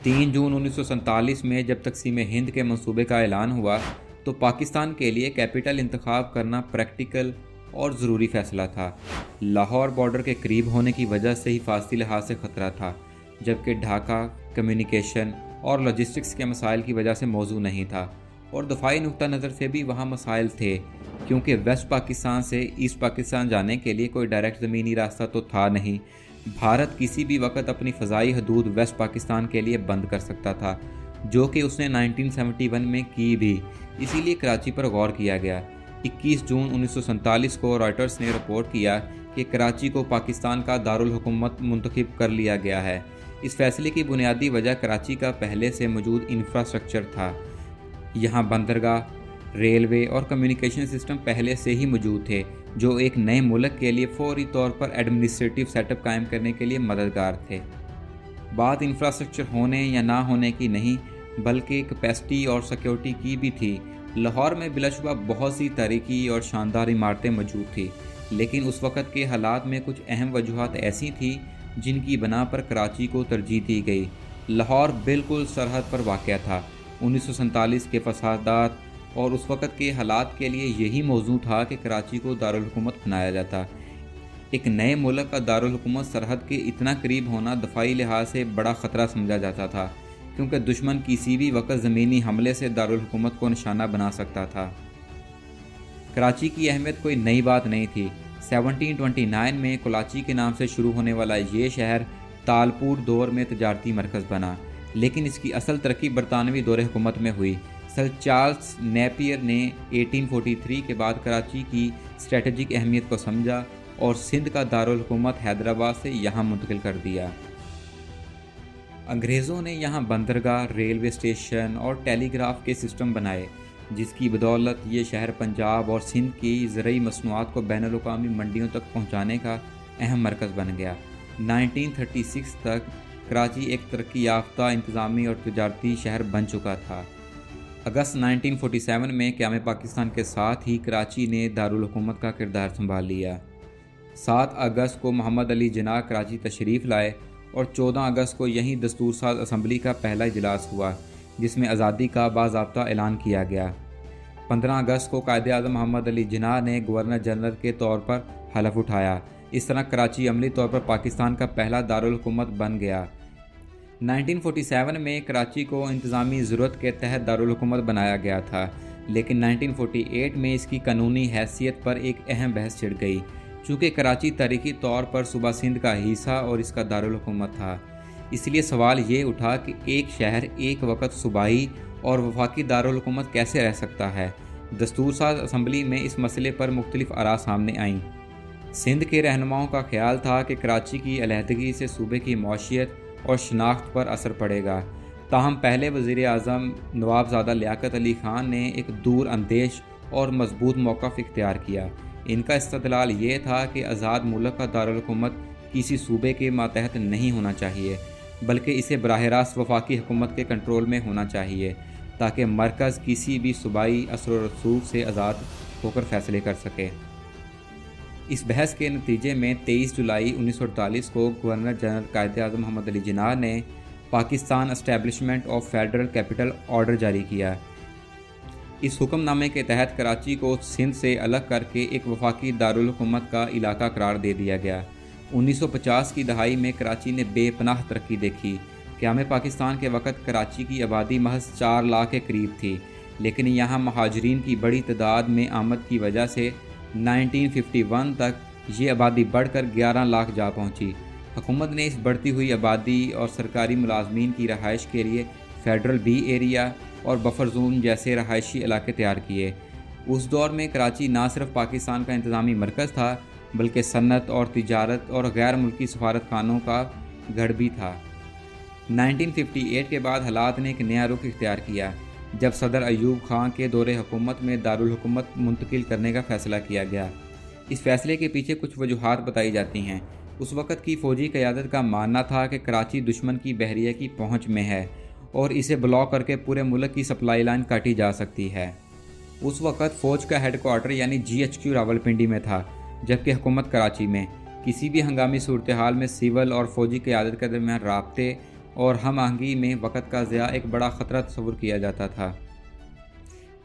3 जून 1947 में जब तक़सीम हिंद के मंसूबे का ऐलान हुआ तो पाकिस्तान के लिए कैपिटल इंतखाब करना प्रैक्टिकल और ज़रूरी फ़ैसला था। लाहौर बॉर्डर के करीब होने की वजह से हिफाजती लिहाज से ख़तरा था, जबकि ढाका कम्युनिकेशन और लॉजिस्टिक्स के मसाइल की वजह से मौजू नहीं था, और दफ़ाई नुक्ता नज़र से भी वहाँ मसाइल थे, क्योंकि वेस्ट पाकिस्तान से ईस्ट पाकिस्तान जाने के लिए कोई डायरेक्ट ज़मीनी रास्ता तो था नहीं। भारत किसी भी वक्त अपनी फ़ज़ाई हदूद वेस्ट पाकिस्तान के लिए बंद कर सकता था, जो कि उसने 1971 में की भी। इसीलिए कराची पर गौर किया गया। 21 जून 1947 को रॉयटर्स ने रिपोर्ट किया कि कराची को पाकिस्तान का दारुल हुकूमत मुंतखब कर लिया गया है। इस फैसले की बुनियादी वजह कराची का पहले से मौजूद इंफ्रास्ट्रक्चर था। यहाँ बंदरगाह, रेलवे और कम्युनिकेशन सिस्टम पहले से ही मौजूद थे, जो एक नए मुल्क के लिए फौरी तौर पर एडमिनिस्ट्रेटिव सेटअप कायम करने के लिए मददगार थे। बात इंफ्रास्ट्रक्चर होने या ना होने की नहीं, बल्कि कैपेसिटी और सिक्योरिटी की भी थी। लाहौर में बिलाशुबा बहुत सी तारीखी और शानदार इमारतें मौजूद थी, लेकिन उस वक़्त के हालात में कुछ अहम वजूहात ऐसी थी जिनकी बना पर कराची को तरजीह दी गई। लाहौर बिल्कुल सरहद पर वाक़या था। 1947 के फसादात और उस वक़्त के हालात के लिए यही मौजू था कि कराची को दारुल हुकूमत बनाया जाता। एक नए मुल्क का दारुल हुकूमत सरहद के इतना करीब होना दफ़ाई लिहाज से बड़ा ख़तरा समझा जाता था, क्योंकि दुश्मन किसी भी वक्त ज़मीनी हमले से दारुल हुकूमत को निशाना बना सकता था। कराची की अहमियत कोई नई बात नहीं थी। 1729 में कराची के नाम से शुरू होने वाला ये शहर तालपुर दौर में तजारती मरकज़ बना, लेकिन इसकी असल तरक्की बरतानवी दौर हुकूमत में हुई। सर चार्ल्स नेपियर ने 1843 के बाद कराची की स्ट्रेटजिक अहमियत को समझा और सिंध का दारुल हुकूमत हैदराबाद से यहाँ मुंतकिल कर दिया। अंग्रेज़ों ने यहाँ बंदरगाह, रेलवे स्टेशन और टेलीग्राफ के सिस्टम बनाए, जिसकी बदौलत ये शहर पंजाब और सिंध की ज़रई मसनूआत को बैनुल-अक़वामी मंडियों तक पहुँचाने का अहम मरकज़ बन गया। 1936 तक कराची एक तरक्की याफ्ता इंतज़ामी और तजारती शहर बन चुका था। अगस्त 1947 में क़याम पाकिस्तान के साथ ही कराची ने दारुल हुकूमत का किरदार संभाल लिया। 7 अगस्त को मोहम्मद अली जिन्ना कराची तशरीफ़ लाए और 14 अगस्त को यहीं दस्तूर साज असम्बली का पहला इजलास हुआ, जिसमें आज़ादी का बाज़ाब्ता ऐलान किया गया। 15 अगस्त को कायदे-आज़म मोहम्मद अली जिन्ना ने गवर्नर जनरल के तौर पर हलफ उठाया। इस तरह कराची अमली तौर पर पाकिस्तान का पहला दारुल हुकूमत बन गया। 1947 में कराची को इंतज़ामी ज़रूरत के तहत दारुल हुकूमत बनाया गया था, लेकिन 1948 में इसकी कानूनी हैसियत पर एक अहम बहस छिड़ गई। चूँकि कराची तारीखी तौर पर सूबा सिंध का हिस्सा और इसका दारुल हुकूमत था, इसलिए सवाल ये उठा कि एक शहर एक वक्त सूबाई और वफाकी दारुल हुकूमत कैसे रह सकता है। दस्तूर साज असम्बली में इस मसले पर मुख्तलिफ आरा सामने आईं। सिंध के रहनुमाओं का ख्याल था कि कराची की अलहदगी से सूबे की मौशियत और शनाख्त पर असर पड़ेगा। ताहम पहले वज़ीर आज़म नवाबज़ादा लियाकत अली ख़ान ने एक दूर अंदेश और मजबूत मौक़िफ़ इख्तियार किया। इनका इस्तदलाल ये था कि आज़ाद मुल्क का दारुल हुकूमत किसी सूबे के मातहत नहीं होना चाहिए, बल्कि इसे बराह रास्त वफाकी हुकूमत के कंट्रोल में होना चाहिए, ताकि मरकज़ किसी भी सूबाई असर व रसूख से आज़ाद होकर फ़ैसले कर सके। इस बहस के नतीजे में 23 जुलाई 1948 को गवर्नर जनरल कायदे-आज़म मोहम्मद अली जिन्ना ने Pakistan establishment of federal capital order जारी किया। इस हुक्मनामे के तहत कराची को सिंध से अलग करके एक वफाकी दारुल हुकूमत का इलाका करार दे दिया गया। 1950 की दहाई में कराची ने बेपनाह तरक्की देखी। क़याम पाकिस्तान के वक़्त कराची की आबादी महज 4 लाख के करीब थी, लेकिन यहाँ महाजरीन की बड़ी तादाद में आमद की वजह से 1951 तक ये आबादी बढ़कर 11 लाख जा पहुँची। हुकूमत ने इस बढ़ती हुई आबादी और सरकारी मुलाजमीन की रहाइश के लिए फेडरल बी एरिया और बफर जोन जैसे रहायशी इलाके तैयार किए। उस दौर में कराची ना सिर्फ पाकिस्तान का इंतज़ामी मरकज़ था, बल्कि सन्नत और तिजारत और गैर मुल्की सफारत खानों का गढ़ भी था। 1958 के बाद हालात ने एक नया रुख इख्तियार किया, जब सदर अयूब खान के दौरे हुकूमत में दारुल हुकूमत मुंतकिल करने का फ़ैसला किया गया। इस फैसले के पीछे कुछ वजूहात बताई जाती हैं। उस वक़्त की फ़ौजी क़यादत का मानना था कि कराची दुश्मन की बहरिया की पहुँच में है और इसे ब्लॉक करके पूरे मुल्क की सप्लाई लाइन काटी जा सकती है। उस वक़्त फ़ौज का हेडक्वार्टर यानी GHQ रावलपिंडी में था, जबकि हुकूमत कराची में। किसी भी हंगामी सूरत हाल में सिविल और फ़ौजी क़यादत के दरमियान राब्ते اور ہم آہنگی میں وقت کا ضیاع ایک بڑا خطرہ تصور کیا جاتا تھا۔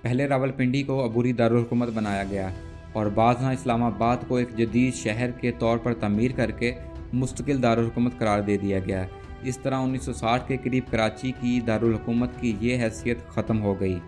پہلے راولپنڈی کو عبوری دارالحکومت بنایا گیا اور بعد میں اسلام آباد کو ایک جدید شہر کے طور پر تعمیر کر کے مستقل دارالحکومت قرار دے دیا گیا۔ اس طرح 1960 کے قریب کراچی کی دارالحکومت کی یہ حیثیت ختم ہو گئی۔